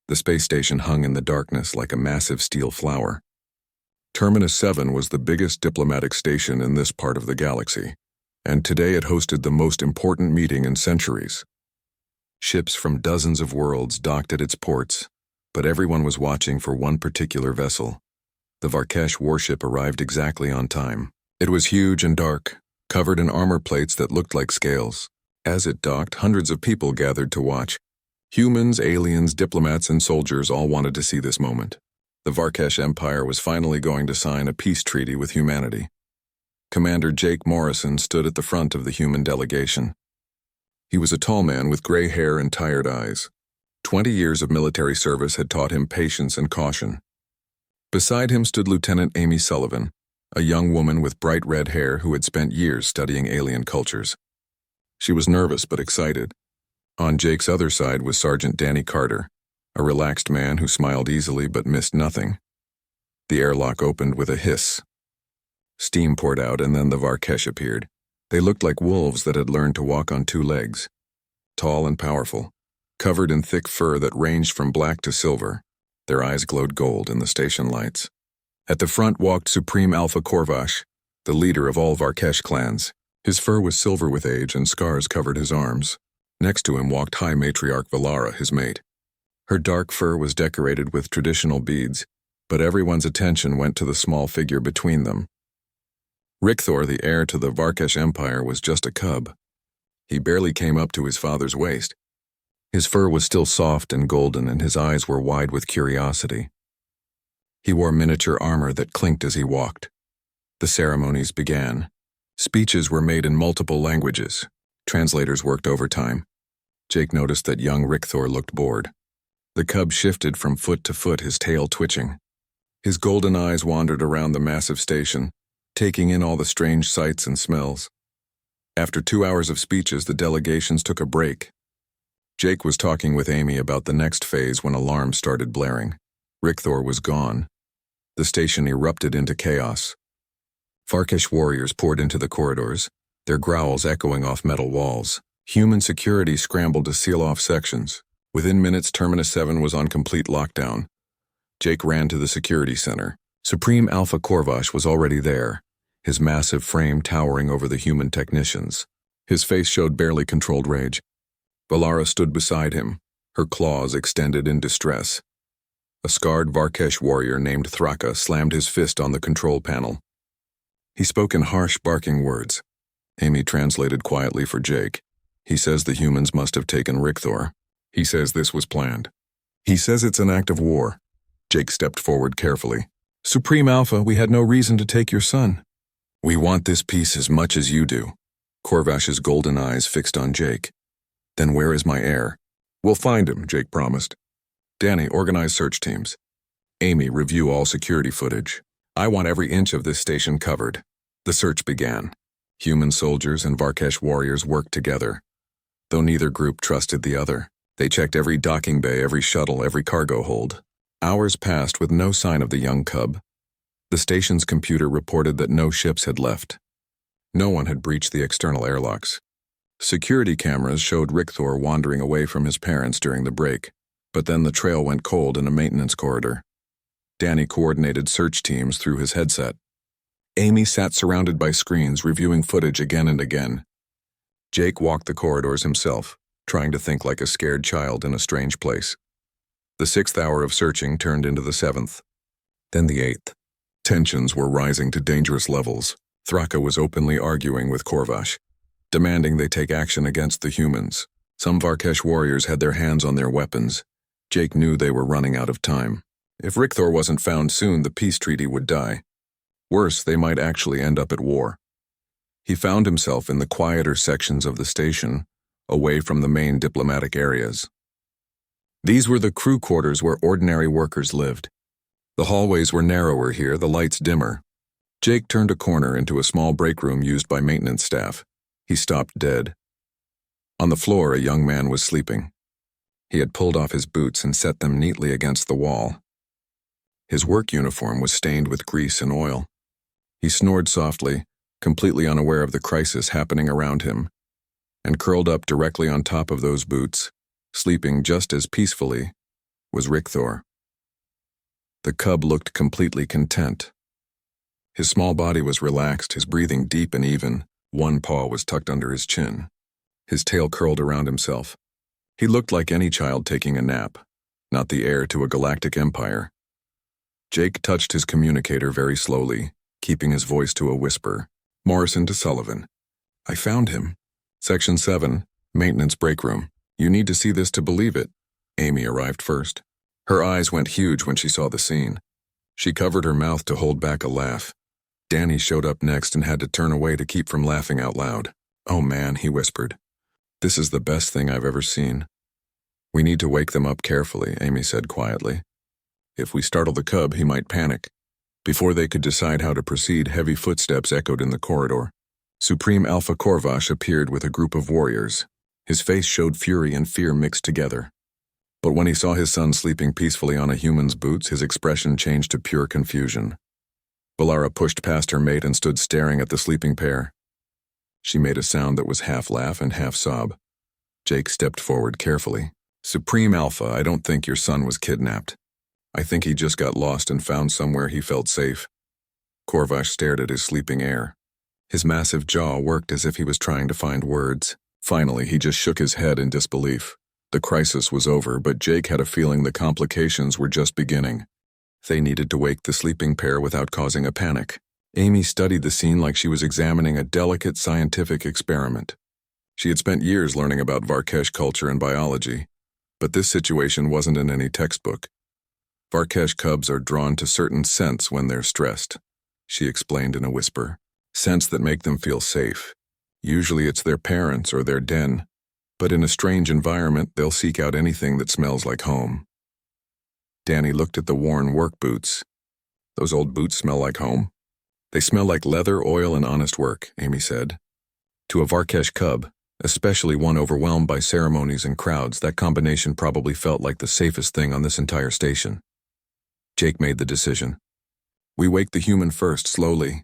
The space station hung in the darkness like a massive steel flower. Terminus 7 was the biggest diplomatic station in this part of the galaxy, and today it hosted the most important meeting in centuries. Ships from dozens of worlds docked at its ports, but everyone was watching for one particular vessel. The Varkesh warship arrived exactly on time. It was huge and dark, covered in armor plates that looked like scales. As it docked, hundreds of people gathered to watch. Humans, aliens, diplomats, and soldiers all wanted to see this moment. The Varkesh Empire was finally going to sign a peace treaty with humanity. Commander Jake Morrison stood at the front of the human delegation. He was a tall man with gray hair and tired eyes. 20 years of military service had taught him patience and caution. Beside him stood Lieutenant Amy Sullivan, a young woman with bright red hair who had spent years studying alien cultures. She was nervous but excited. On Jake's other side was Sergeant Danny Carter, a relaxed man who smiled easily but missed nothing. The airlock opened with a hiss. Steam poured out and then the Varkesh appeared. They looked like wolves that had learned to walk on two legs. Tall and powerful, covered in thick fur that ranged from black to silver. Their eyes glowed gold in the station lights. At the front walked Supreme Alpha Korvash, the leader of all Varkesh clans. His fur was silver with age and scars covered his arms. Next to him walked High Matriarch Valara, his mate. Her dark fur was decorated with traditional beads, but everyone's attention went to the small figure between them. Rikthor, the heir to the Varkesh Empire, was just a cub. He barely came up to his father's waist. His fur was still soft and golden, and his eyes were wide with curiosity. He wore miniature armor that clinked as he walked. The ceremonies began. Speeches were made in multiple languages. Translators worked overtime. Jake noticed that young Rikthor looked bored. The cub shifted from foot to foot, his tail twitching. His golden eyes wandered around the massive station, taking in all the strange sights and smells. After 2 hours of speeches, the delegations took a break. Jake was talking with Amy about the next phase when alarms started blaring. Rikthor was gone. The station erupted into chaos. Varkesh warriors poured into the corridors, their growls echoing off metal walls. Human security scrambled to seal off sections. Within minutes, Terminus 7 was on complete lockdown. Jake ran to the security center. Supreme Alpha Korvash was already there, his massive frame towering over the human technicians. His face showed barely controlled rage. Valara stood beside him, her claws extended in distress. A scarred Varkesh warrior named Thraka slammed his fist on the control panel. He spoke in harsh, barking words. Amy translated quietly for Jake. He says the humans must have taken Rikthor. He says this was planned. He says it's an act of war. Jake stepped forward carefully. Supreme Alpha, we had no reason to take your son. We want this peace as much as you do. Korvash's golden eyes fixed on Jake. Then where is my heir? We'll find him, Jake promised. Danny, organize search teams. Amy, review all security footage. I want every inch of this station covered. The search began. Human soldiers and Varkesh warriors worked together. Though neither group trusted the other, they checked every docking bay, every shuttle, every cargo hold. Hours passed with no sign of the young cub. The station's computer reported that no ships had left. No one had breached the external airlocks. Security cameras showed Rikthor wandering away from his parents during the break, but then the trail went cold in a maintenance corridor. Danny coordinated search teams through his headset. Amy sat surrounded by screens, reviewing footage again and again. Jake walked the corridors himself, trying to think like a scared child in a strange place. The 6th hour of searching turned into the 7th, then the 8th. Tensions were rising to dangerous levels. Thraka was openly arguing with Korvash, demanding they take action against the humans. Some Varkesh warriors had their hands on their weapons. Jake knew they were running out of time. If Rikthor wasn't found soon, the peace treaty would die. Worse, they might actually end up at war. He found himself in the quieter sections of the station, away from the main diplomatic areas. These were the crew quarters where ordinary workers lived. The hallways were narrower here, the lights dimmer. Jake turned a corner into a small break room used by maintenance staff. He stopped dead. On the floor, a young man was sleeping. He had pulled off his boots and set them neatly against the wall. His work uniform was stained with grease and oil. He snored softly, completely unaware of the crisis happening around him, and curled up directly on top of those boots, sleeping just as peacefully was Rickthor. The cub looked completely content. His small body was relaxed, his breathing deep and even. One paw was tucked under his chin. His tail curled around himself. He looked like any child taking a nap, not the heir to a galactic empire. Jake touched his communicator very slowly, keeping his voice to a whisper. Morrison to Sullivan. I found him. Section 7, Maintenance Break Room. You need to see this to believe it. Amy arrived first. Her eyes went huge when she saw the scene. She covered her mouth to hold back a laugh. Danny showed up next and had to turn away to keep from laughing out loud. Oh man, he whispered. This is the best thing I've ever seen. We need to wake them up carefully, Amy said quietly. If we startle the cub, he might panic. Before they could decide how to proceed, heavy footsteps echoed in the corridor. Supreme Alpha Corvash appeared with a group of warriors. His face showed fury and fear mixed together. But when he saw his son sleeping peacefully on a human's boots, his expression changed to pure confusion. Valara pushed past her mate and stood staring at the sleeping pair. She made a sound that was half laugh and half sob. Jake stepped forward carefully. Supreme Alpha, I don't think your son was kidnapped. I think he just got lost and found somewhere he felt safe. Corvash stared at his sleeping heir. His massive jaw worked as if he was trying to find words. Finally, he just shook his head in disbelief. The crisis was over, but Jake had a feeling the complications were just beginning. They needed to wake the sleeping pair without causing a panic. Amy studied the scene like she was examining a delicate scientific experiment. She had spent years learning about Varkesh culture and biology, but this situation wasn't in any textbook. Varkesh cubs are drawn to certain scents when they're stressed, she explained in a whisper. Scents that make them feel safe. Usually it's their parents or their den, but in a strange environment, they'll seek out anything that smells like home. Danny looked at the worn work boots. Those old boots smell like home? They smell like leather, oil, and honest work, Amy said. To a Varkesh cub, especially one overwhelmed by ceremonies and crowds, that combination probably felt like the safest thing on this entire station. Jake made the decision. We wake the human first, slowly.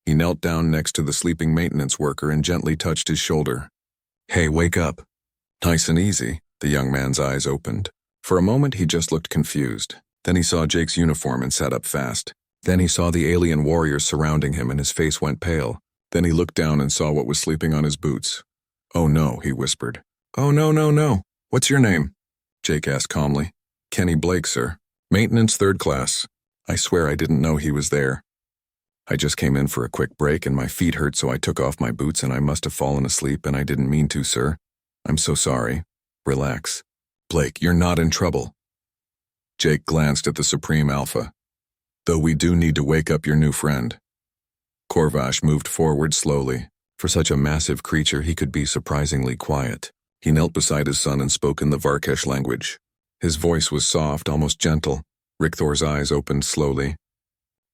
He knelt down next to the sleeping maintenance worker and gently touched his shoulder. Hey, wake up. Nice and easy, the young man's eyes opened. For a moment, he just looked confused. Then he saw Jake's uniform and sat up fast. Then he saw the alien warriors surrounding him and his face went pale. Then he looked down and saw what was sleeping on his boots. Oh no, he whispered. Oh no. What's your name? Jake asked calmly. Kenny Blake, sir. Maintenance 3rd class. I swear I didn't know he was there. I just came in for a quick break and my feet hurt, so I took off my boots and I must have fallen asleep and I didn't mean to, sir. I'm so sorry. Relax. Blake, you're not in trouble. Jake glanced at the Supreme Alpha. Though we do need to wake up your new friend. Corvash moved forward slowly. For such a massive creature, he could be surprisingly quiet. He knelt beside his son and spoke in the Varkesh language. His voice was soft, almost gentle. Rickthor's eyes opened slowly.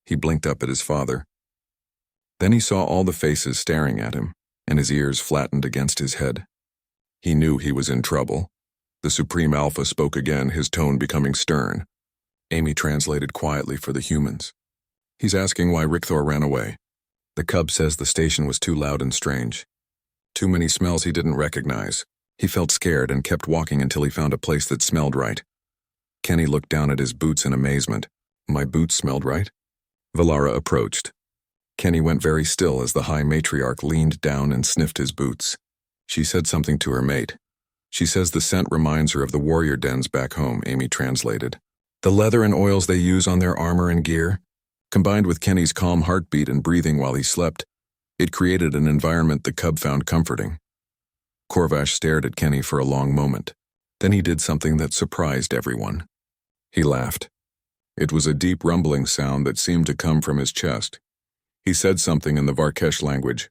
He blinked up at his father. Then he saw all the faces staring at him, and his ears flattened against his head. He knew he was in trouble. The Supreme Alpha spoke again, his tone becoming stern. Amy translated quietly for the humans. He's asking why Rickthor ran away. The cub says the station was too loud and strange. Too many smells he didn't recognize. He felt scared and kept walking until he found a place that smelled right. Kenny looked down at his boots in amazement. My boots smelled right? Valara approached. Kenny went very still as the High Matriarch leaned down and sniffed his boots. She said something to her mate. She says the scent reminds her of the warrior dens back home, Amy translated. The leather and oils they use on their armor and gear, combined with Kenny's calm heartbeat and breathing while he slept, it created an environment the cub found comforting. Corvash stared at Kenny for a long moment. Then he did something that surprised everyone. He laughed. It was a deep rumbling sound that seemed to come from his chest. He said something in the Varkesh language.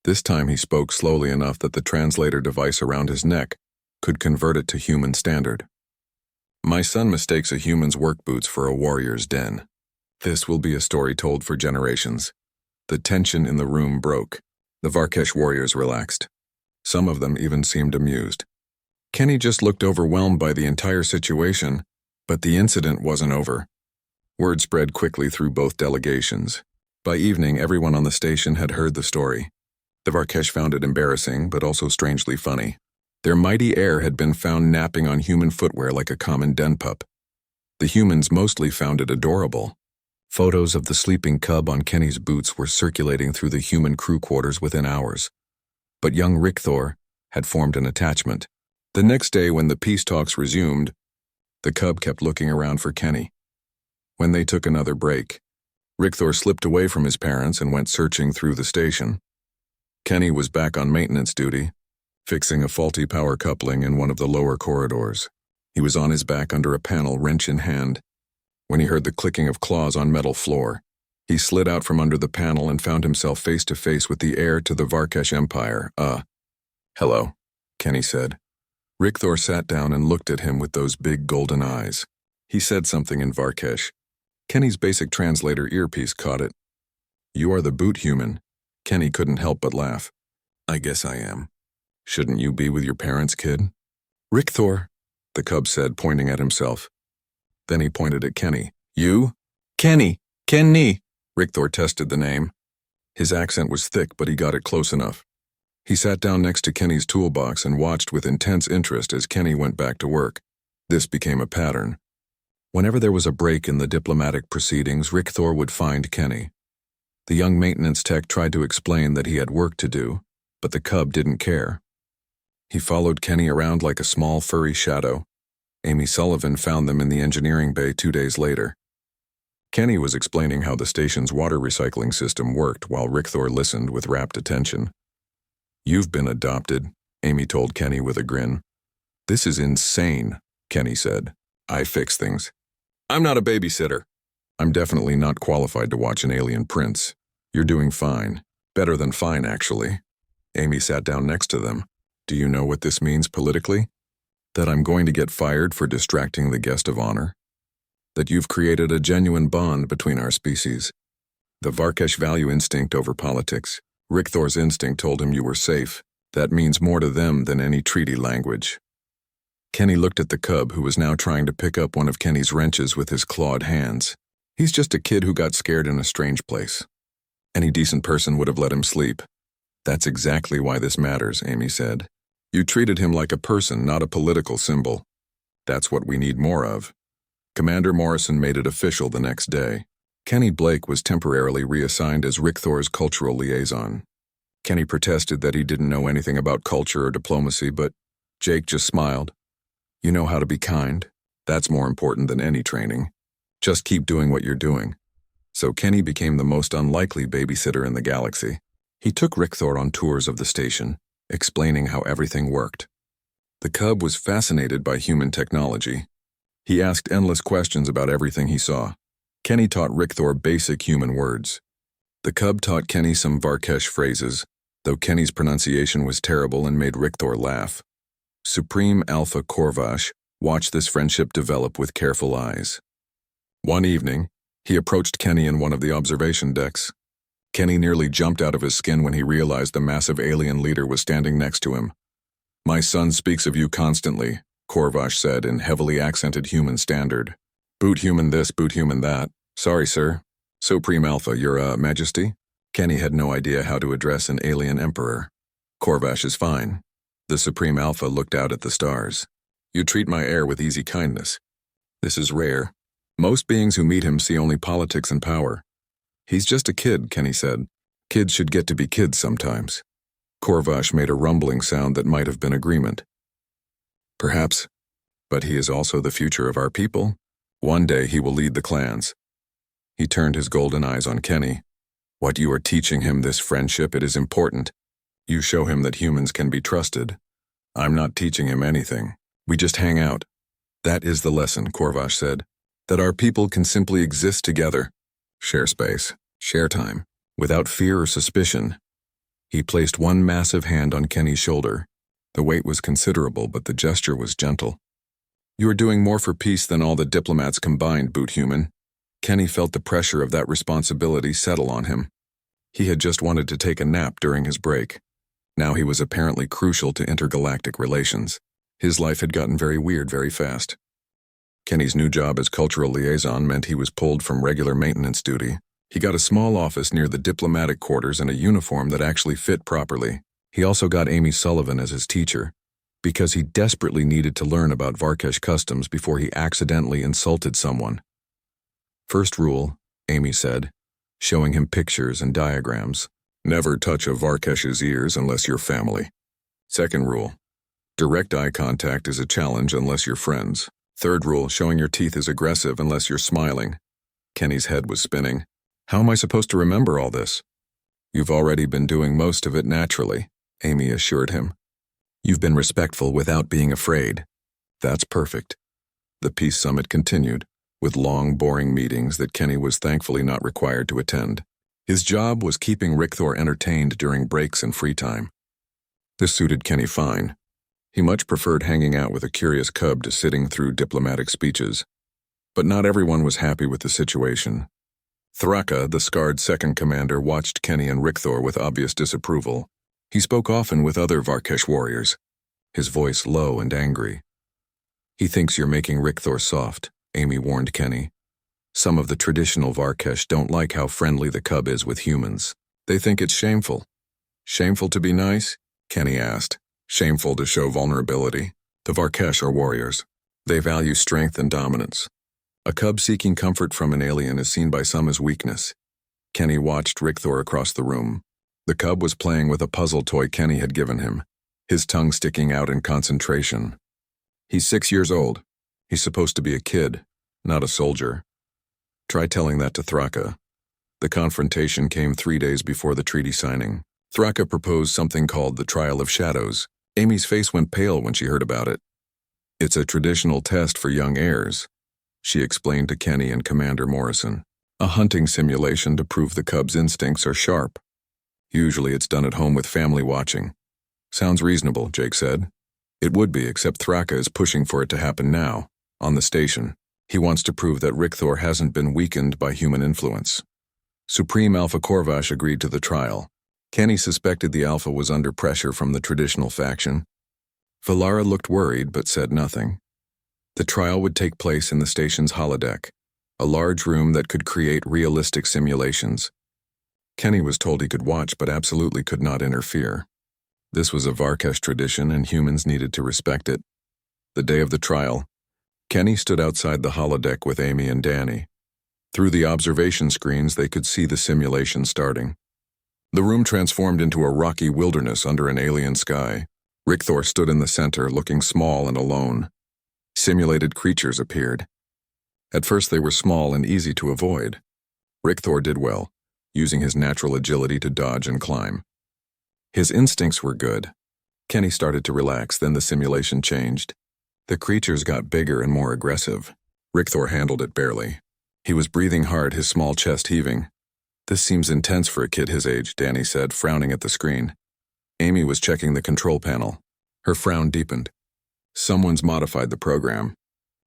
This time he spoke slowly enough that the translator device around his neck could convert it to human standard. My son mistakes a human's work boots for a warrior's den. This will be a story told for generations. The tension in the room broke. The Varkesh warriors relaxed. Some of them even seemed amused. Kenny just looked overwhelmed by the entire situation, but the incident wasn't over. Word spread quickly through both delegations. By evening, everyone on the station had heard the story. The Varkesh found it embarrassing, but also strangely funny. Their mighty heir had been found napping on human footwear like a common den pup. The humans mostly found it adorable. Photos of the sleeping cub on Kenny's boots were circulating through the human crew quarters within hours. But young Rickthor had formed an attachment. The next day, when the peace talks resumed, the cub kept looking around for Kenny. When they took another break, Rickthor slipped away from his parents and went searching through the station. Kenny was back on maintenance duty, fixing a faulty power coupling in one of the lower corridors. He was on his back under a panel, wrench in hand, when he heard the clicking of claws on metal floor. He slid out from under the panel and found himself face to face with the heir to the Varkesh Empire. Hello, Kenny said. Rickthor sat down and looked at him with those big golden eyes. He said something in Varkesh. Kenny's basic translator earpiece caught it. You are the boot human. Kenny couldn't help but laugh. I guess I am. Shouldn't you be with your parents, kid? Rickthor, the cub said, pointing at himself. Then he pointed at Kenny. You? Kenny! Rickthor tested the name. His accent was thick, but he got it close enough. He sat down next to Kenny's toolbox and watched with intense interest as Kenny went back to work. This became a pattern. Whenever there was a break in the diplomatic proceedings, Rickthor would find Kenny. The young maintenance tech tried to explain that he had work to do, but the cub didn't care. He followed Kenny around like a small furry shadow. Amy Sullivan found them in the engineering bay 2 days later. Kenny was explaining how the station's water recycling system worked while Rickthor listened with rapt attention. You've been adopted, Amy told Kenny with a grin. This is insane, Kenny said. I fix things. I'm not a babysitter. I'm definitely not qualified to watch an alien prince. You're doing fine. Better than fine, actually. Amy sat down next to them. Do you know what this means politically? That I'm going to get fired for distracting the guest of honor? That you've created a genuine bond between our species? The Varkesh value instinct over politics. Rickthor's instinct told him you were safe. That means more to them than any treaty language. Kenny looked at the cub, who was now trying to pick up one of Kenny's wrenches with his clawed hands. He's just a kid who got scared in a strange place. Any decent person would have let him sleep. That's exactly why this matters, Amy said. You treated him like a person, not a political symbol. That's what we need more of. Commander Morrison made it official the next day. Kenny Blake was temporarily reassigned as Rickthor's cultural liaison. Kenny protested that he didn't know anything about culture or diplomacy, but Jake just smiled. You know how to be kind. That's more important than any training. Just keep doing what you're doing. So Kenny became the most unlikely babysitter in the galaxy. He took Rickthor on tours of the station, explaining how everything worked. The cub was fascinated by human technology. He asked endless questions about everything he saw. Kenny taught Rickthor basic human words. The cub taught Kenny some Varkesh phrases, though Kenny's pronunciation was terrible and made Rickthor laugh. Supreme Alpha Korvash watched this friendship develop with careful eyes. One evening, he approached Kenny in one of the observation decks. Kenny nearly jumped out of his skin when he realized the massive alien leader was standing next to him. My son speaks of you constantly, Korvash said in heavily accented human standard. Boot human this, boot human that. Sorry, sir. Supreme Alpha, your Majesty? Kenny had no idea how to address an alien emperor. Korvash is fine. The Supreme Alpha looked out at the stars. You treat my heir with easy kindness. This is rare. Most beings who meet him see only politics and power. He's just a kid, Kenny said. Kids should get to be kids sometimes. Korvash made a rumbling sound that might have been agreement. Perhaps. But he is also the future of our people. One day he will lead the clans. He turned his golden eyes on Kenny. What you are teaching him this friendship, it is important. You show him that humans can be trusted. I'm not teaching him anything. We just hang out. That is the lesson, Korvash said. That our people can simply exist together. Share space, share time, without fear or suspicion. He placed one massive hand on Kenny's shoulder. The weight was considerable, but the gesture was gentle. You are doing more for peace than all the diplomats combined, Boot Human. Kenny felt the pressure of that responsibility settle on him. He had just wanted to take a nap during his break. Now he was apparently crucial to intergalactic relations. His life had gotten very weird very fast. Kenny's new job as cultural liaison meant he was pulled from regular maintenance duty. He got a small office near the diplomatic quarters and a uniform that actually fit properly. He also got Amy Sullivan as his teacher. because he desperately needed to learn about Varkesh customs before he accidentally insulted someone. First rule, Amy said, showing him pictures and diagrams. Never touch a Varkesh's ears unless you're family. Second rule, direct eye contact is a challenge unless you're friends. Third rule, showing your teeth is aggressive unless you're smiling. Kenny's head was spinning. How am I supposed to remember all this? You've already been doing most of it naturally, Amy assured him. You've been respectful without being afraid. That's perfect. The peace summit continued, with long, boring meetings that Kenny was thankfully not required to attend. His job was keeping Rickthor entertained during breaks and free time. This suited Kenny fine. He much preferred hanging out with a curious cub to sitting through diplomatic speeches. But not everyone was happy with the situation. Thraka, the scarred second commander, watched Kenny and Rickthor with obvious disapproval. He spoke often with other Varkesh warriors, his voice low and angry. He thinks you're making Rickthor soft, Amy warned Kenny. Some of the traditional Varkesh don't like how friendly the cub is with humans. They think it's shameful. Shameful to be nice? Kenny asked. Shameful to show vulnerability. The Varkesh are warriors. They value strength and dominance. A cub seeking comfort from an alien is seen by some as weakness. Kenny watched Rickthor across the room. The cub was playing with a puzzle toy Kenny had given him, his tongue sticking out in concentration. He's 6 years old. He's supposed to be a kid, not a soldier. Try telling that to Thraka. The confrontation came 3 days before the treaty signing. Thraka proposed something called the Trial of Shadows. Amy's face went pale when she heard about it. It's a traditional test for young heirs, she explained to Kenny and Commander Morrison. A hunting simulation to prove the cub's instincts are sharp. Usually it's done at home with family watching. Sounds reasonable, Jake said. It would be, except Thraka is pushing for it to happen now, on the station. He wants to prove that Rickthor hasn't been weakened by human influence. Supreme Alpha Korvash agreed to the trial. Kenny suspected the Alpha was under pressure from the traditional faction. Valara looked worried but said nothing. The trial would take place in the station's holodeck, a large room that could create realistic simulations. Kenny was told he could watch but absolutely could not interfere. This was a Varkesh tradition and humans needed to respect it. The day of the trial, Kenny stood outside the holodeck with Amy and Danny. Through the observation screens, they could see the simulation starting. The room transformed into a rocky wilderness under an alien sky. Rickthor stood in the center, looking small and alone. Simulated creatures appeared. At first they were small and easy to avoid. Rickthor did well, using his natural agility to dodge and climb. His instincts were good. Kenny started to relax, then the simulation changed. The creatures got bigger and more aggressive. Rickthor handled it barely. He was breathing hard, his small chest heaving. This seems intense for a kid his age, Danny said, frowning at the screen. Amy was checking the control panel. Her frown deepened. Someone's modified the program.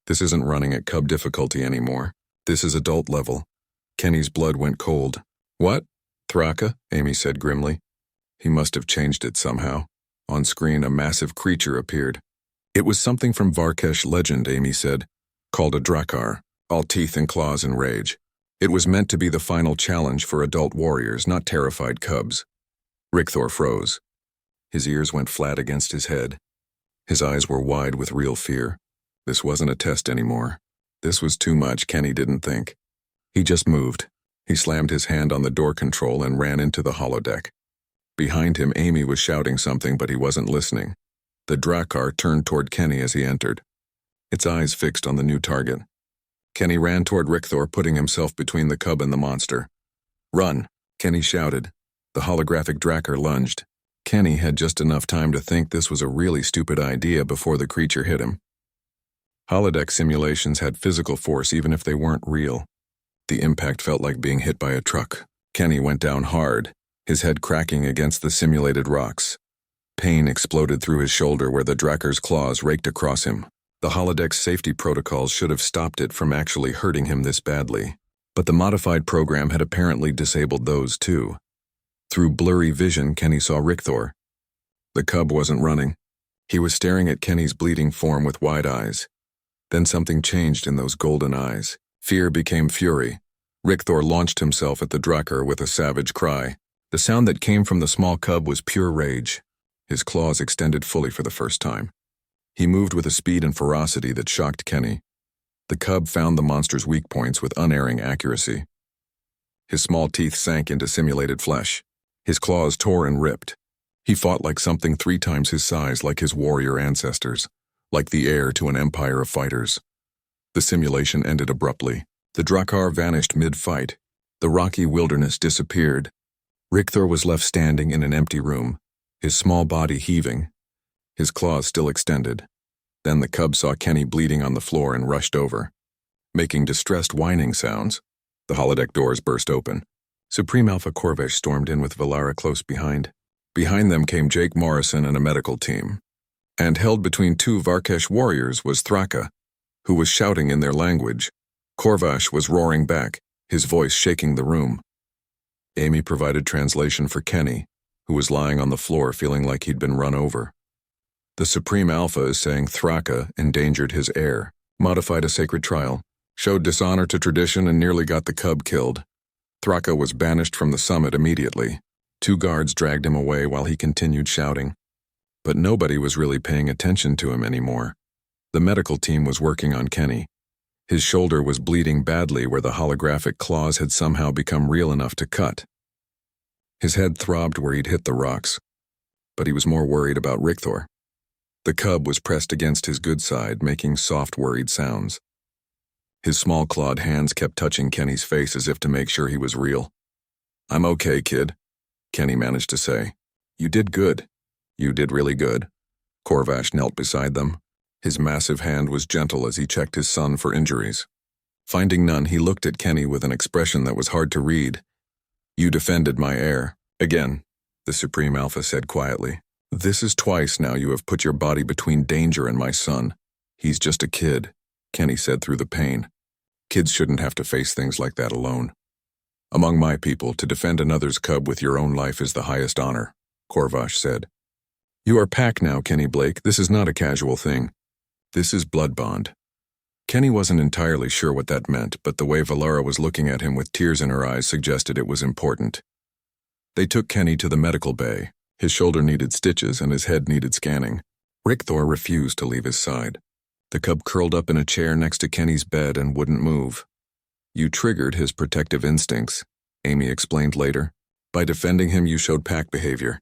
This isn't running at cub difficulty anymore. This is adult level. Kenny's blood went cold. What? Thraka? Amy said grimly. He must have changed it somehow. On screen, a massive creature appeared. It was something from Varkesh legend, Amy said, called a Drakkar, all teeth and claws and rage. It was meant to be the final challenge for adult warriors, not terrified cubs. Rickthor froze. His ears went flat against his head. His eyes were wide with real fear. This wasn't a test anymore. This was too much, Kenny didn't think. He just moved. He slammed his hand on the door control and ran into the holodeck. Behind him, Amy was shouting something, but he wasn't listening. The Drakkar turned toward Kenny as he entered, its eyes fixed on the new target. Kenny ran toward Rickthor, putting himself between the cub and the monster. Run, Kenny shouted. The holographic Drakkar lunged. Kenny had just enough time to think this was a really stupid idea before the creature hit him. Holodeck simulations had physical force even if they weren't real. The impact felt like being hit by a truck. Kenny went down hard, his head cracking against the simulated rocks. Pain exploded through his shoulder where the Drakkar's claws raked across him. The holodeck's safety protocols should have stopped it from actually hurting him this badly. But the modified program had apparently disabled those too. Through blurry vision, Kenny saw Rickthor. The cub wasn't running. He was staring at Kenny's bleeding form with wide eyes. Then something changed in those golden eyes. Fear became fury. Rickthor launched himself at the Drakkar with a savage cry. The sound that came from the small cub was pure rage. His claws extended fully for the first time. He moved with a speed and ferocity that shocked Kenny. The cub found the monster's weak points with unerring accuracy. His small teeth sank into simulated flesh. His claws tore and ripped. He fought like something 3 times his size, like his warrior ancestors, like the heir to an empire of fighters. The simulation ended abruptly. The Drakkar vanished mid-fight. The rocky wilderness disappeared. Rickthor was left standing in an empty room, his small body heaving, his claws still extended. Then the cub saw Kenny bleeding on the floor and rushed over, making distressed whining sounds. The holodeck doors burst open. Supreme Alpha Corvesh stormed in with Valara close behind. Behind them came Jake Morrison and a medical team. And held between 2 Varkesh warriors was Thraka, who was shouting in their language. Corvash was roaring back, his voice shaking the room. Amy provided translation for Kenny, who was lying on the floor feeling like he'd been run over. The Supreme Alpha is saying Thraka endangered his heir, modified a sacred trial, showed dishonor to tradition and nearly got the cub killed. Thraka was banished from the summit immediately. 2 guards dragged him away while he continued shouting. But nobody was really paying attention to him anymore. The medical team was working on Kenny. His shoulder was bleeding badly where the holographic claws had somehow become real enough to cut. His head throbbed where he'd hit the rocks. But he was more worried about Rickthor. The cub was pressed against his good side, making soft, worried sounds. His small clawed hands kept touching Kenny's face as if to make sure he was real. "I'm okay, kid," Kenny managed to say. "You did good. You did really good." Corvash knelt beside them. His massive hand was gentle as he checked his son for injuries. Finding none, he looked at Kenny with an expression that was hard to read. "You defended my heir. Again," the Supreme Alpha said quietly. "This is twice now you have put your body between danger and my son. He's just a kid," Kenny said through the pain. "Kids shouldn't have to face things like that alone. Among my people, to defend another's cub with your own life is the highest honor," Corvash said. "You are pack now, Kenny Blake. This is not a casual thing. This is blood bond." Kenny wasn't entirely sure what that meant, but the way Valara was looking at him with tears in her eyes suggested it was important. They took Kenny to the medical bay. His shoulder needed stitches and his head needed scanning. Rickthor refused to leave his side. The cub curled up in a chair next to Kenny's bed and wouldn't move. "You triggered his protective instincts," Amy explained later. "By defending him, you showed pack behavior.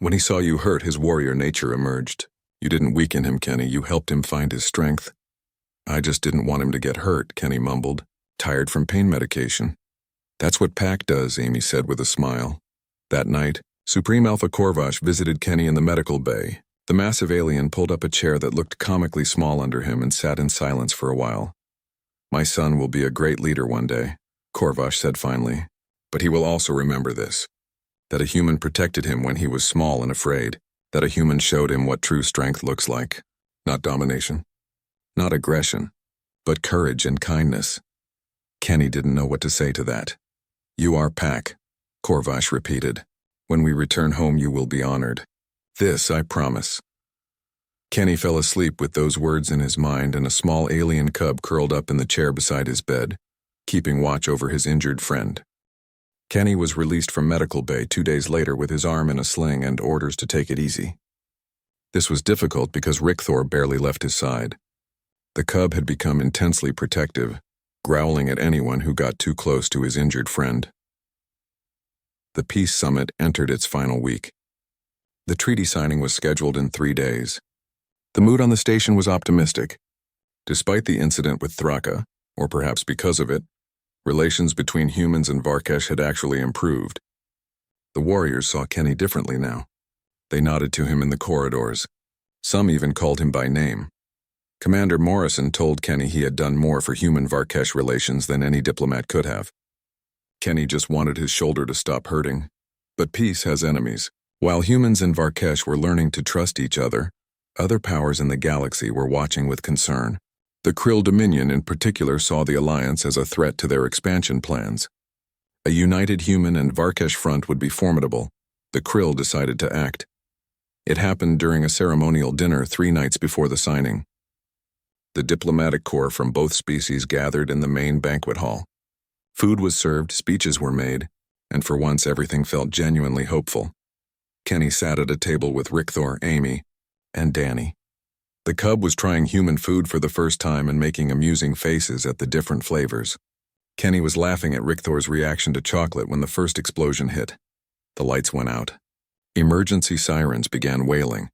When he saw you hurt, his warrior nature emerged. You didn't weaken him, Kenny. You helped him find his strength." "I just didn't want him to get hurt," Kenny mumbled, tired from pain medication. "That's what pack does," Amy said with a smile. That night, Supreme Alpha Corvash visited Kenny in the medical bay. The massive alien pulled up a chair that looked comically small under him and sat in silence for a while. "My son will be a great leader one day," Corvash said finally. "But he will also remember this, that a human protected him when he was small and afraid, that a human showed him what true strength looks like. Not domination, not aggression, but courage and kindness." Kenny didn't know what to say to that. "You are pack," Corvash repeated. "When we return home, you will be honored. This I promise." Kenny fell asleep with those words in his mind, and a small alien cub curled up in the chair beside his bed, keeping watch over his injured friend. Kenny was released from medical bay 2 days later with his arm in a sling and orders to take it easy. This was difficult because Rickthor barely left his side. The cub had become intensely protective, growling at anyone who got too close to his injured friend. The Peace Summit entered its final week. The treaty signing was scheduled in 3 days. The mood on the station was optimistic. Despite the incident with Thraka, or perhaps because of it, relations between humans and Varkesh had actually improved. The warriors saw Kenny differently now. They nodded to him in the corridors. Some even called him by name. Commander Morrison told Kenny he had done more for human-Varkesh relations than any diplomat could have. Kenny just wanted his shoulder to stop hurting. But peace has enemies. While humans and Varkesh were learning to trust each other powers in the galaxy were watching with concern. The Krill Dominion in particular saw the alliance as a threat to their expansion plans. A united human and Varkesh front would be formidable. The Krill decided to act. It happened during a ceremonial dinner 3 nights before the signing. The diplomatic corps from both species gathered in the main banquet hall. Food was served, speeches were made, and for once everything felt genuinely hopeful. Kenny sat at a table with Rickthor, Amy, and Danny. The cub was trying human food for the first time and making amusing faces at the different flavors. Kenny was laughing at Rickthor's reaction to chocolate when the first explosion hit. The lights went out. Emergency sirens began wailing.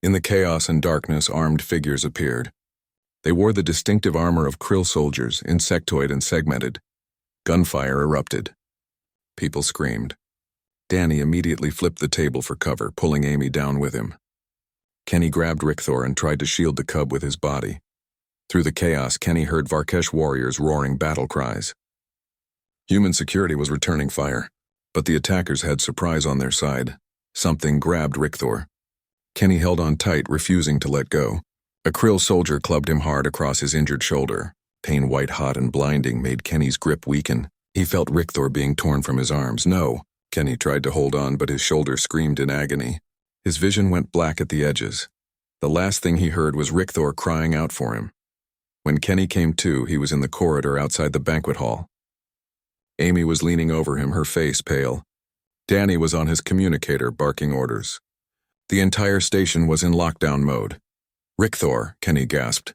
In the chaos and darkness, armed figures appeared. They wore the distinctive armor of krill soldiers, insectoid and segmented. Gunfire erupted. People screamed. Danny immediately flipped the table for cover, pulling Amy down with him. Kenny grabbed Rickthor and tried to shield the cub with his body. Through the chaos, Kenny heard Varkesh warriors roaring battle cries. Human security was returning fire, but the attackers had surprise on their side. Something grabbed Rickthor. Kenny held on tight, refusing to let go. A krill soldier clubbed him hard across his injured shoulder. Pain white-hot and blinding made Kenny's grip weaken. He felt Rickthor being torn from his arms. No! Kenny tried to hold on, but his shoulder screamed in agony. His vision went black at the edges. The last thing he heard was Rickthor crying out for him. When Kenny came to, he was in the corridor outside the banquet hall. Amy was leaning over him, her face pale. Danny was on his communicator, barking orders. The entire station was in lockdown mode. Rickthor, Kenny gasped.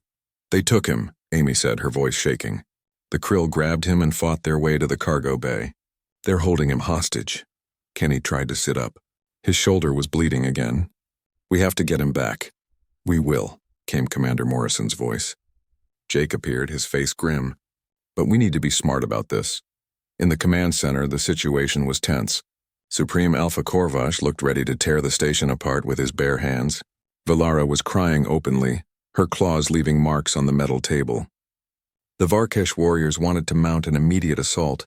They took him, Amy said, her voice shaking. The krill grabbed him and fought their way to the cargo bay. They're holding him hostage. Kenny tried to sit up. His shoulder was bleeding again. We have to get him back. We will, came Commander Morrison's voice. Jake appeared, his face grim. But we need to be smart about this. In the command center, the situation was tense. Supreme Alpha Korvash looked ready to tear the station apart with his bare hands. Valara was crying openly, her claws leaving marks on the metal table. The Varkesh warriors wanted to mount an immediate assault.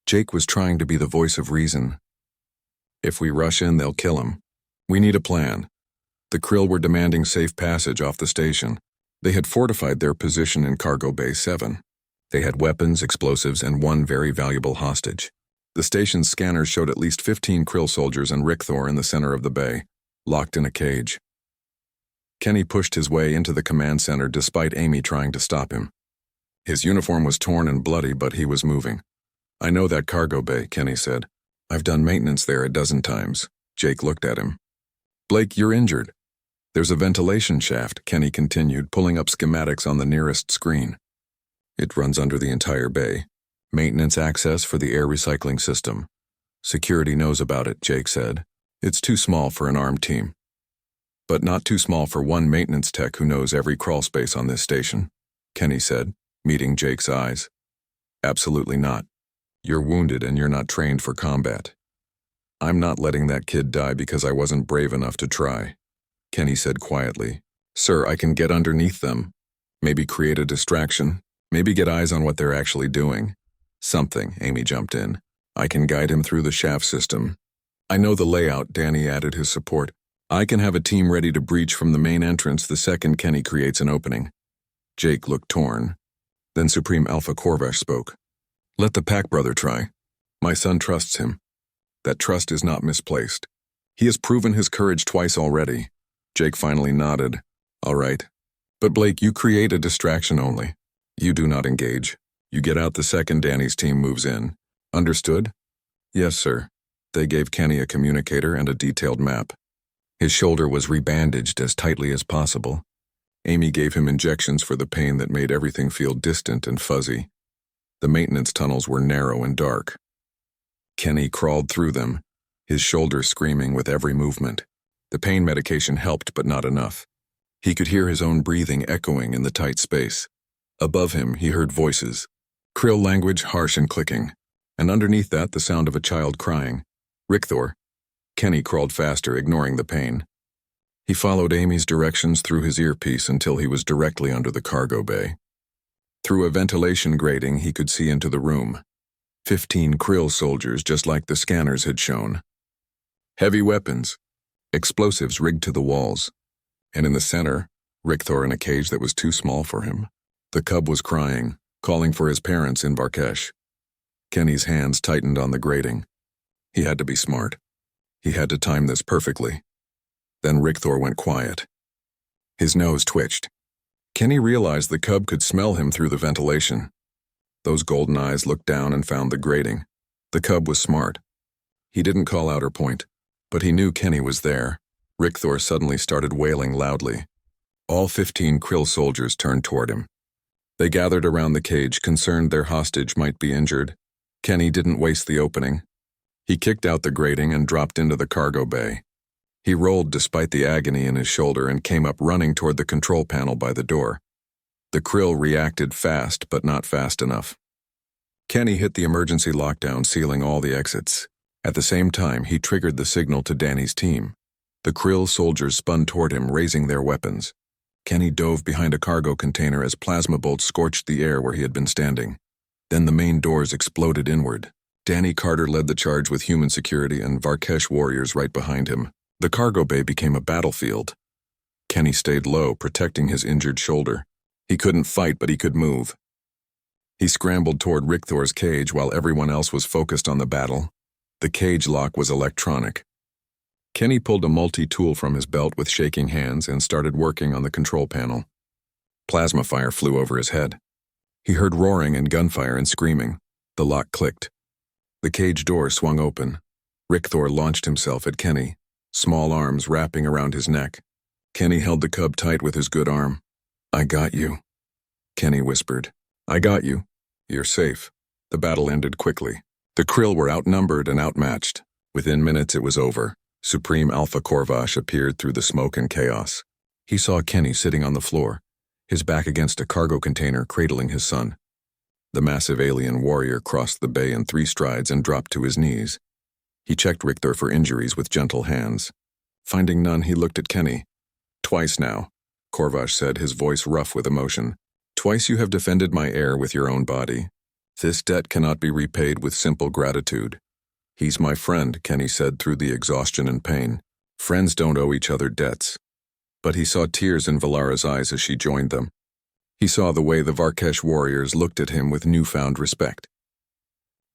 Jake was trying to be the voice of reason. If we rush in, they'll kill him. We need a plan. The krill were demanding safe passage off the station. They had fortified their position in Cargo Bay 7. They had weapons, explosives, and one very valuable hostage. The station's scanners showed at least 15 krill soldiers and Rickthor in the center of the bay, locked in a cage. Kenny pushed his way into the command center despite Amy trying to stop him. His uniform was torn and bloody, but he was moving. I know that cargo bay, Kenny said. I've done maintenance there a dozen times. Jake looked at him. Blake, you're injured. There's a ventilation shaft, Kenny continued, pulling up schematics on the nearest screen. It runs under the entire bay. Maintenance access for the air recycling system. Security knows about it, Jake said. It's too small for an armed team. But not too small for one maintenance tech who knows every crawl space on this station, Kenny said, meeting Jake's eyes. Absolutely not. You're wounded and you're not trained for combat. I'm not letting that kid die because I wasn't brave enough to try, Kenny said quietly. Sir, I can get underneath them. Maybe create a distraction. Maybe get eyes on what they're actually doing. Something, Amy jumped in. I can guide him through the shaft system. I know the layout, Danny added his support. I can have a team ready to breach from the main entrance the second Kenny creates an opening. Jake looked torn. Then Supreme Alpha Korvash spoke. Let the Pack brother try. My son trusts him. That trust is not misplaced. He has proven his courage twice already. Jake finally nodded. All right. But Blake, you create a distraction only. You do not engage. You get out the second Danny's team moves in. Understood? Yes, sir. They gave Kenny a communicator and a detailed map. His shoulder was rebandaged as tightly as possible. Amy gave him injections for the pain that made everything feel distant and fuzzy. The maintenance tunnels were narrow and dark. Kenny crawled through them, his shoulder screaming with every movement. The pain medication helped, but not enough. He could hear his own breathing echoing in the tight space. Above him, he heard voices. Krill language, harsh and clicking. And underneath that, the sound of a child crying. Rickthor. Kenny crawled faster, ignoring the pain. He followed Amy's directions through his earpiece until he was directly under the cargo bay. Through a ventilation grating, he could see into the room. 15 krill soldiers, just like the scanners had shown. Heavy weapons. Explosives rigged to the walls. And in the center, Rickthor in a cage that was too small for him. The cub was crying, calling for his parents in Varkesh. Kenny's hands tightened on the grating. He had to be smart. He had to time this perfectly. Then Rickthor went quiet. His nose twitched. Kenny realized the cub could smell him through the ventilation. Those golden eyes looked down and found the grating. The cub was smart. He didn't call out or point, but he knew Kenny was there. Rickthor suddenly started wailing loudly. All 15 Krill soldiers turned toward him. They gathered around the cage, concerned their hostage might be injured. Kenny didn't waste the opening. He kicked out the grating and dropped into the cargo bay. He rolled despite the agony in his shoulder and came up running toward the control panel by the door. The Krill reacted fast, but not fast enough. Kenny hit the emergency lockdown, sealing all the exits. At the same time, he triggered the signal to Danny's team. The Krill soldiers spun toward him, raising their weapons. Kenny dove behind a cargo container as plasma bolts scorched the air where he had been standing. Then the main doors exploded inward. Danny Carter led the charge with human security and Varkesh warriors right behind him. The cargo bay became a battlefield. Kenny stayed low, protecting his injured shoulder. He couldn't fight, but he could move. He scrambled toward Rickthor's cage while everyone else was focused on the battle. The cage lock was electronic. Kenny pulled a multi-tool from his belt with shaking hands and started working on the control panel. Plasma fire flew over his head. He heard roaring and gunfire and screaming. The lock clicked. The cage door swung open. Rickthor launched himself at Kenny, small arms wrapping around his neck. Kenny held the cub tight with his good arm. "I got you," Kenny whispered. "I got you. You're safe." The battle ended quickly. The Krill were outnumbered and outmatched. Within minutes it was over. Supreme Alpha Korvash appeared through the smoke and chaos. He saw Kenny sitting on the floor, his back against a cargo container cradling his son. The massive alien warrior crossed the bay in 3 strides and dropped to his knees. He checked Richter for injuries with gentle hands. Finding none, he looked at Kenny. "Twice now," Korvash said, his voice rough with emotion. "Twice you have defended my heir with your own body. This debt cannot be repaid with simple gratitude." "He's my friend," Kenny said through the exhaustion and pain. Friends don't owe each other debts. But he saw tears in Valara's eyes as she joined them. He saw the way the Varkesh warriors looked at him with newfound respect.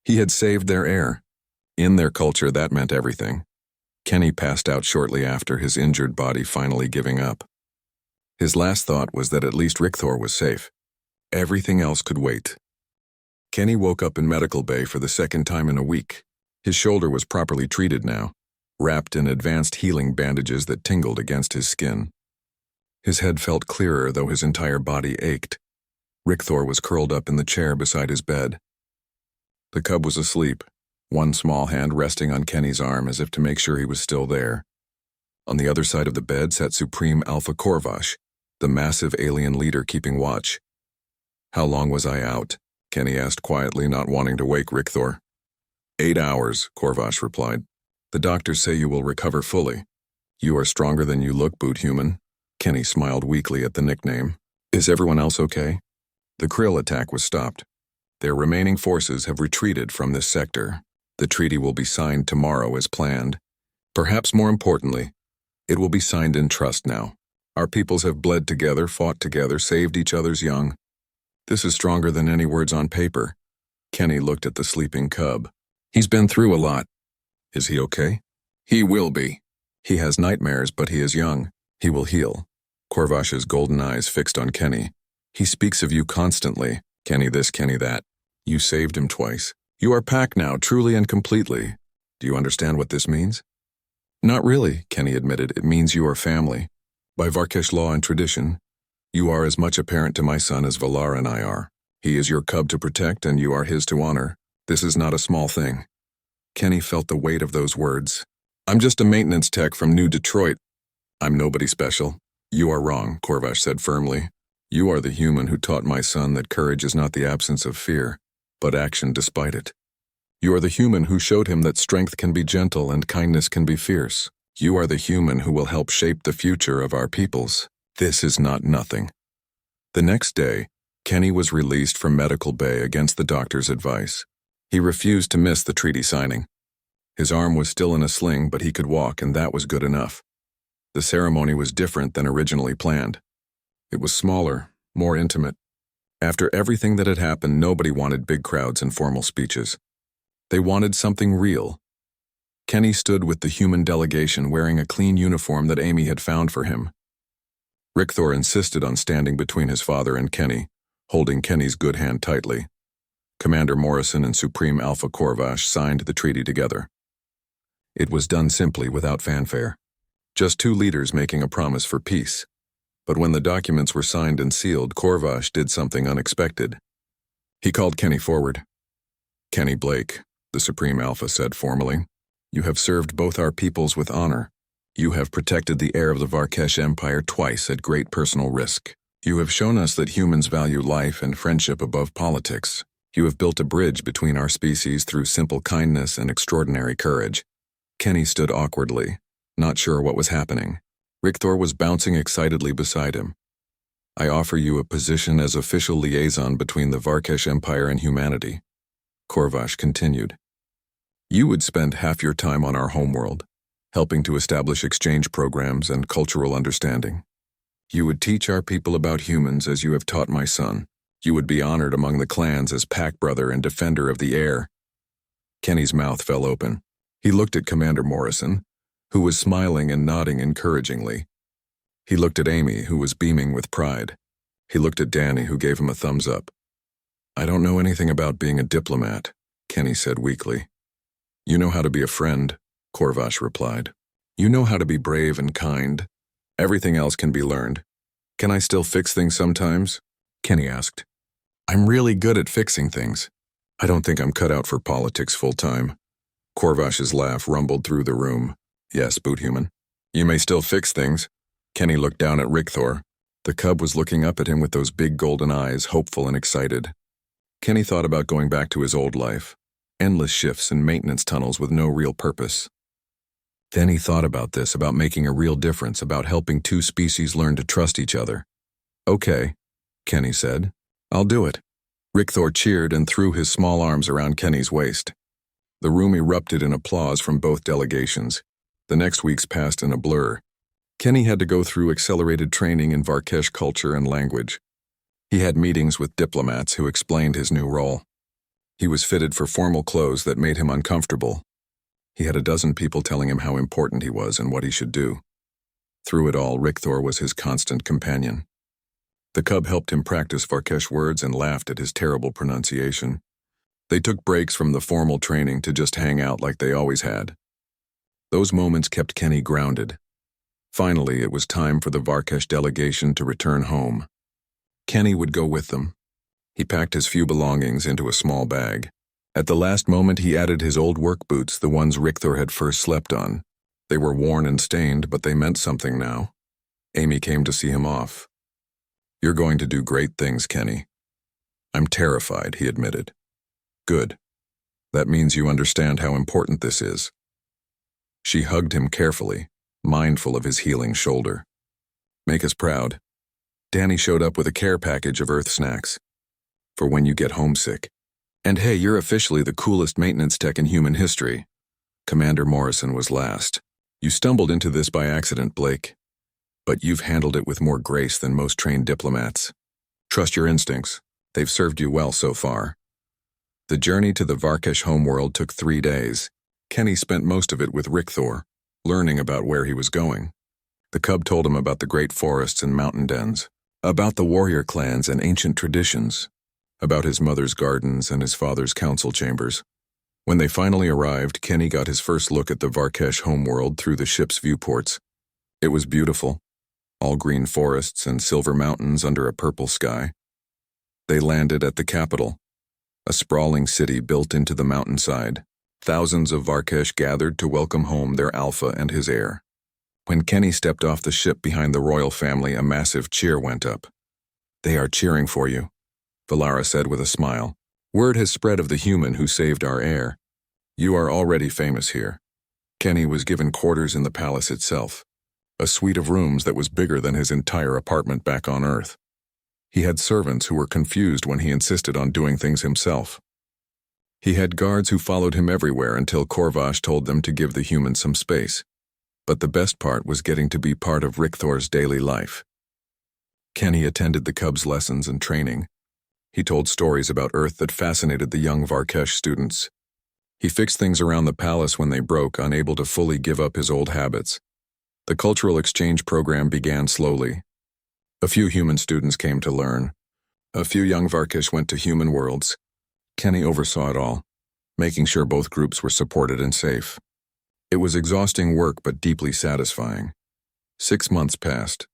He had saved their heir. In their culture, that meant everything. Kenny passed out shortly after, his injured body finally giving up. His last thought was that at least Rickthor was safe. Everything else could wait. Kenny woke up in medical bay for the second time in a week. His shoulder was properly treated now, wrapped in advanced healing bandages that tingled against his skin. His head felt clearer, though his entire body ached. Rickthor was curled up in the chair beside his bed. The cub was asleep, one small hand resting on Kenny's arm as if to make sure he was still there. On the other side of the bed sat Supreme Alpha Korvash, the massive alien leader keeping watch. "How long was I out?" Kenny asked quietly, not wanting to wake Rickthor. 8 hours, Korvash replied. "The doctors say you will recover fully. You are stronger than you look, boot human." Kenny smiled weakly at the nickname. "Is everyone else okay?" The Krill attack was stopped. Their remaining forces have retreated from this sector. The treaty will be signed tomorrow as planned. Perhaps more importantly, it will be signed in trust now. Our peoples have bled together, fought together, saved each other's young. This is stronger than any words on paper. Kenny looked at the sleeping cub. "He's been through a lot. Is he okay?" "He will be. He has nightmares, but he is young. He will heal." Korvash's golden eyes fixed on Kenny. "He speaks of you constantly. Kenny this, Kenny that. You saved him twice. You are packed now, truly and completely. Do you understand what this means?" "Not really," Kenny admitted. "It means you are family. By Varkesh law and tradition, you are as much a parent to my son as Valara and I are. He is your cub to protect, and you are his to honor. This is not a small thing." Kenny felt the weight of those words. "I'm just a maintenance tech from New Detroit. I'm nobody special." "You are wrong," Korvash said firmly. "You are the human who taught my son that courage is not the absence of fear, but action despite it. You are the human who showed him that strength can be gentle and kindness can be fierce. You are the human who will help shape the future of our peoples. This is not nothing." The next day, Kenny was released from medical bay against the doctor's advice. He refused to miss the treaty signing. His arm was still in a sling, but he could walk, and that was good enough. The ceremony was different than originally planned. It was smaller, more intimate. After everything that had happened, nobody wanted big crowds and formal speeches. They wanted something real. Kenny stood with the human delegation wearing a clean uniform that Amy had found for him. Rickthor insisted on standing between his father and Kenny, holding Kenny's good hand tightly. Commander Morrison and Supreme Alpha Korvash signed the treaty together. It was done simply, without fanfare. Just 2 leaders making a promise for peace. But when the documents were signed and sealed, Korvash did something unexpected. He called Kenny forward. "Kenny Blake," the Supreme Alpha said formally, "you have served both our peoples with honor. You have protected the heir of the Varkesh Empire twice at great personal risk. You have shown us that humans value life and friendship above politics. You have built a bridge between our species through simple kindness and extraordinary courage." Kenny stood awkwardly, not sure what was happening. Rickthor was bouncing excitedly beside him. "I offer you a position as official liaison between the Varkesh Empire and humanity," Korvash continued. "You would spend half your time on our homeworld, helping to establish exchange programs and cultural understanding. You would teach our people about humans as you have taught my son. You would be honored among the clans as pack brother and defender of the heir." Kenny's mouth fell open. He looked at Commander Morrison, who was smiling and nodding encouragingly. He looked at Amy, who was beaming with pride. He looked at Danny, who gave him a thumbs up. "I don't know anything about being a diplomat," Kenny said weakly. "You know how to be a friend," Korvash replied. "You know how to be brave and kind. Everything else can be learned. Can I still fix things sometimes?" Kenny asked. "I'm really good at fixing things. I don't think I'm cut out for politics full-time." Korvash's laugh rumbled through the room. "Yes, Boothuman. You may still fix things." Kenny looked down at Rickthor. The cub was looking up at him with those big golden eyes, hopeful and excited. Kenny thought about going back to his old life, endless shifts and maintenance tunnels with no real purpose. Then he thought about this, about making a real difference, about helping two species learn to trust each other. "Okay," Kenny said. "I'll do it." Rickthor cheered and threw his small arms around Kenny's waist. The room erupted in applause from both delegations. The next weeks passed in a blur. Kenny had to go through accelerated training in Varkesh culture and language. He had meetings with diplomats who explained his new role. He was fitted for formal clothes that made him uncomfortable. He had a dozen people telling him how important he was and what he should do. Through it all, Rickthor was his constant companion. The cub helped him practice Varkesh words and laughed at his terrible pronunciation. They took breaks from the formal training to just hang out like they always had. Those moments kept Kenny grounded. Finally, it was time for the Varkesh delegation to return home. Kenny would go with them. He packed his few belongings into a small bag. At the last moment, he added his old work boots, the ones Rickthor had first slept on. They were worn and stained, but they meant something now. Amy came to see him off. "You're going to do great things, Kenny." "I'm terrified," he admitted. "Good. That means you understand how important this is." She hugged him carefully, mindful of his healing shoulder. "Make us proud." Danny showed up with a care package of Earth snacks. "For when you get homesick. And hey, you're officially the coolest maintenance tech in human history." Commander Morrison was last. "You stumbled into this by accident, Blake. But you've handled it with more grace than most trained diplomats. Trust your instincts. They've served you well so far." The journey to the Varkesh homeworld took 3 days. Kenny spent most of it with Rickthor, learning about where he was going. The cub told him about the great forests and mountain dens, about the warrior clans and ancient traditions, about his mother's gardens and his father's council chambers. When they finally arrived, Kenny got his first look at the Varkesh homeworld through the ship's viewports. It was beautiful, all green forests and silver mountains under a purple sky. They landed at the capital, a sprawling city built into the mountainside. Thousands of Varkesh gathered to welcome home their alpha and his heir. When Kenny stepped off the ship behind the royal family, a massive cheer went up. "They are cheering for you," Valara said with a smile. "Word has spread of the human who saved our heir. You are already famous here." Kenny was given quarters in the palace itself, a suite of rooms that was bigger than his entire apartment back on Earth. He had servants who were confused when he insisted on doing things himself. He had guards who followed him everywhere until Korvash told them to give the human some space. But the best part was getting to be part of Rickthor's daily life. Kenny attended the cub's lessons and training. He told stories about Earth that fascinated the young Varkesh students. He fixed things around the palace when they broke, unable to fully give up his old habits. The cultural exchange program began slowly. A few human students came to learn. A few young Varkesh went to human worlds. Kenny oversaw it all, making sure both groups were supported and safe. It was exhausting work but deeply satisfying. 6 months passed.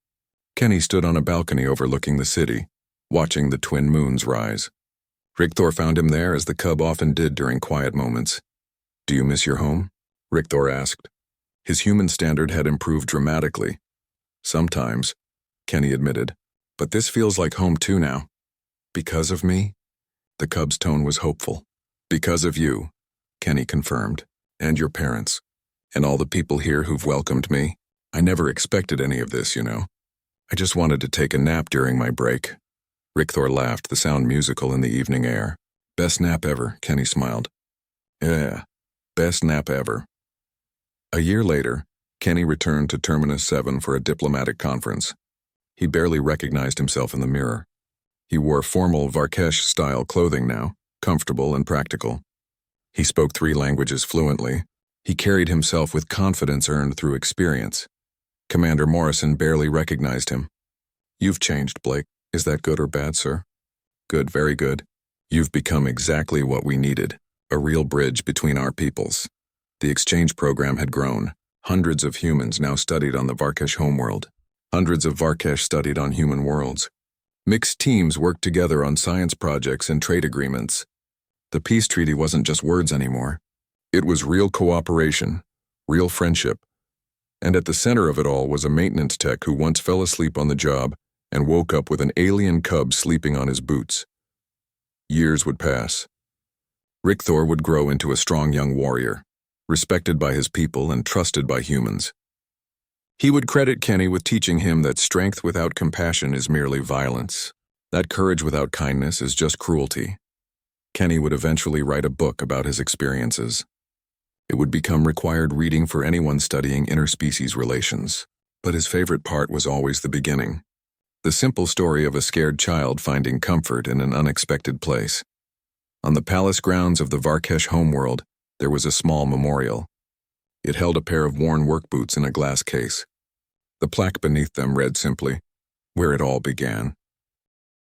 Kenny stood on a balcony overlooking the city, watching the twin moons rise. Richter found him there as the cub often did during quiet moments. "Do you miss your home?" Richter asked. His human standard had improved dramatically. "Sometimes," Kenny admitted, "but this feels like home too now." "Because of me?" The cub's tone was hopeful. "Because of you," Kenny confirmed, "and your parents, and all the people here who've welcomed me. I never expected any of this, you know. I just wanted to take a nap during my break." Richter laughed, the sound musical in the evening air. "Best nap ever," Kenny smiled. "Yeah, best nap ever." A year later, Kenny returned to Terminus 7 for a diplomatic conference. He barely recognized himself in the mirror. He wore formal Varkesh-style clothing now, comfortable and practical. He spoke 3 languages fluently. He carried himself with confidence earned through experience. Commander Morrison barely recognized him. "You've changed, Blake. Is that good or bad, sir?" "Good, very good. You've become exactly what we needed, a real bridge between our peoples." The exchange program had grown. Hundreds of humans now studied on the Varkesh homeworld. Hundreds of Varkesh studied on human worlds. Mixed teams worked together on science projects and trade agreements. The peace treaty wasn't just words anymore. It was real cooperation, real friendship. And at the center of it all was a maintenance tech who once fell asleep on the job and woke up with an alien cub sleeping on his boots. Years would pass. Richter would grow into a strong young warrior, respected by his people and trusted by humans. He would credit Kenny with teaching him that strength without compassion is merely violence, that courage without kindness is just cruelty. Kenny would eventually write a book about his experiences. It would become required reading for anyone studying interspecies relations. But his favorite part was always the beginning. The simple story of a scared child finding comfort in an unexpected place. On the palace grounds of the Varkesh homeworld, there was a small memorial. It held a pair of worn work boots in a glass case. The plaque beneath them read simply, "Where it all began."